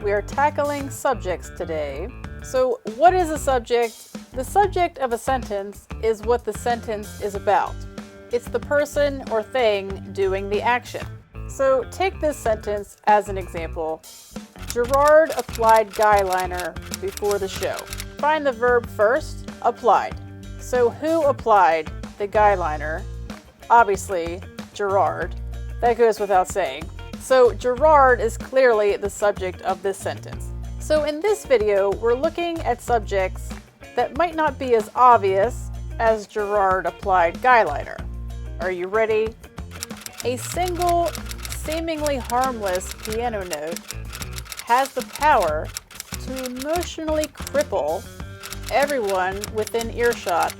We are tackling subjects today. So what is a subject? The subject of a sentence is what the sentence is about. It's the person or thing doing the action. So take this sentence as an example. Gerard applied guy liner before the show. Find the verb first, applied. So who applied the guy liner? Obviously, Gerard. That goes without saying. So Gerard is clearly the subject of this sentence. So in this video, we're looking at subjects that might not be as obvious as Gerard applied guy liner. Are you ready? A single, seemingly harmless piano note has the power to emotionally cripple everyone within earshot.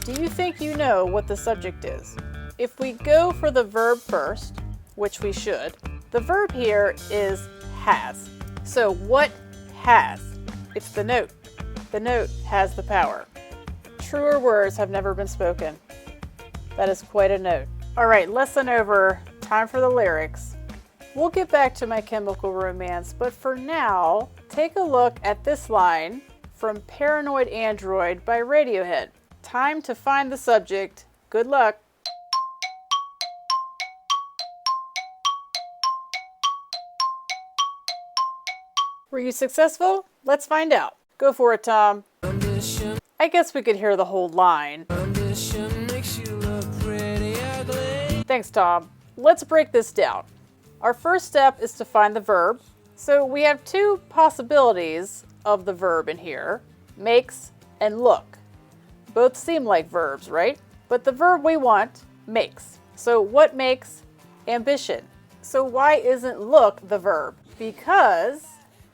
Do you think you know what the subject is? If we go for the verb first, which we should, the verb here is has. So what has? It's the note. The note has the power. Truer words have never been spoken. That is quite a note. All right, lesson over. Time for the lyrics. We'll get back to My Chemical Romance, but for now, take a look at this line from Paranoid Android by Radiohead. Time to find the subject. Good luck. Were you successful? Let's find out. Go for it, Tom. I guess we could hear the whole line. Thanks, Tom. Let's break this down. Our first step is to find the verb. So we have two possibilities of the verb in here, makes and look. Both seem like verbs, right? But the verb we want, makes. So what makes? Ambition. So why isn't look the verb? Because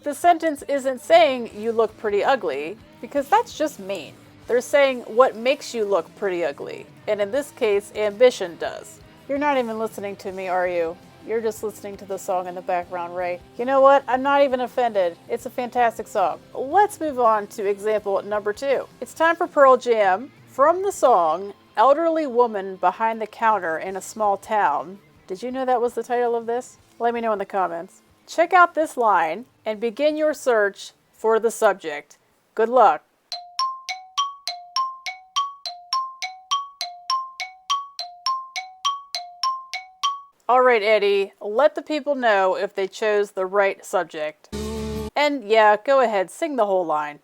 the sentence isn't saying you look pretty ugly, because that's just mean. They're saying what makes you look pretty ugly. And in this case, ambition does. You're not even listening to me, are you? You're just listening to the song in the background, right? You know what? I'm not even offended. It's a fantastic song. Let's move on to example number 2. It's time for Pearl Jam. From the song, Elderly Woman Behind the Counter in a Small Town. Did you know that was the title of this? Let me know in the comments. Check out this line and begin your search for the subject. Good luck. All right, Eddie, let the people know if they chose the right subject. And yeah, go ahead, sing the whole line.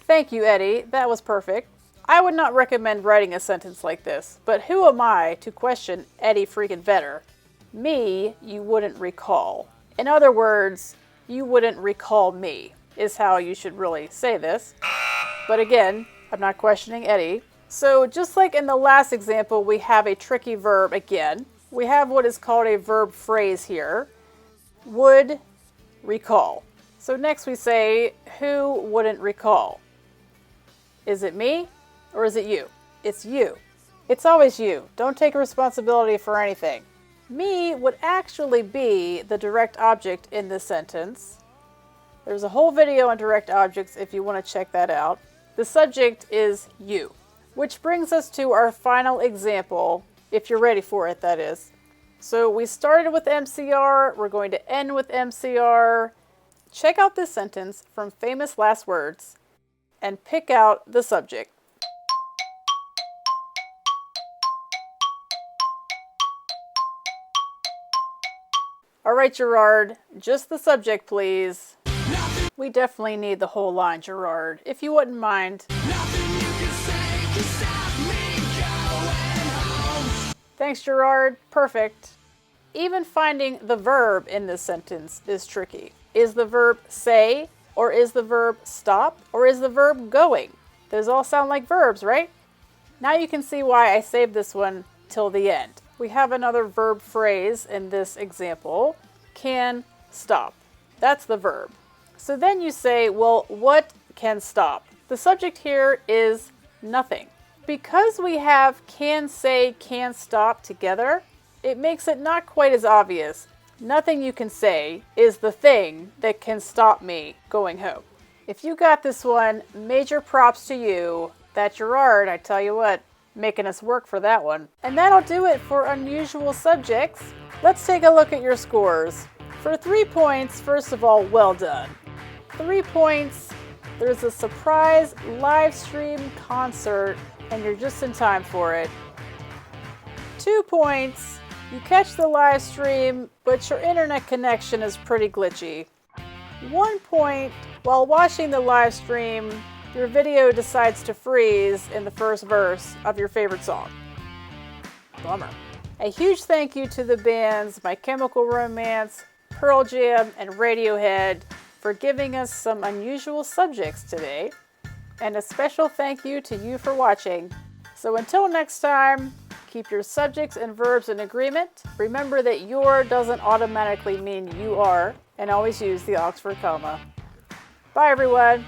Thank you, Eddie. That was perfect. I would not recommend writing a sentence like this, but who am I to question Eddie freaking Vedder? Me, you wouldn't recall. In other words, you wouldn't recall me, is how you should really say this. But again, I'm not questioning Eddie. So just like in the last example, we have a tricky verb again. We have what is called a verb phrase here. Would recall. So next we say, who wouldn't recall? Is it me or is it you? It's you. It's always you. Don't take responsibility for anything. Me would actually be the direct object in this sentence. There's a whole video on direct objects if you want to check that out. The subject is you, which brings us to our final example, if you're ready for it, that is. So we started with MCR, we're going to end with MCR. Check out this sentence from Famous Last Words and pick out the subject. All right, Gerard, just the subject, please. We definitely need the whole line, Gerard, if you wouldn't mind. Thanks, Gerard. Perfect. Even finding the verb in this sentence is tricky. Is the verb say, or is the verb stop, or is the verb going? Those all sound like verbs, right? Now you can see why I saved this one till the end. We have another verb phrase in this example. Can stop. That's the verb. So then you say, well, what can stop? The subject here is nothing. Because we have can say, can stop together, it makes it not quite as obvious. Nothing you can say is the thing that can stop me going home. If you got this one, major props to you. That Gerard, I tell you what, making us work for that one. And that'll do it for unusual subjects. Let's take a look at your scores. For 3 points, first of all, well done. 3 points, there's a surprise live stream concert and you're just in time for it. 2 points, you catch the live stream, but your internet connection is pretty glitchy. 1 point, while watching the live stream, your video decides to freeze in the first verse of your favorite song. Bummer. A huge thank you to the bands My Chemical Romance, Pearl Jam, and Radiohead for giving us some unusual subjects today. And a special thank you to you for watching. So until next time, keep your subjects and verbs in agreement. Remember that your doesn't automatically mean you are, and always use the Oxford comma. Bye everyone.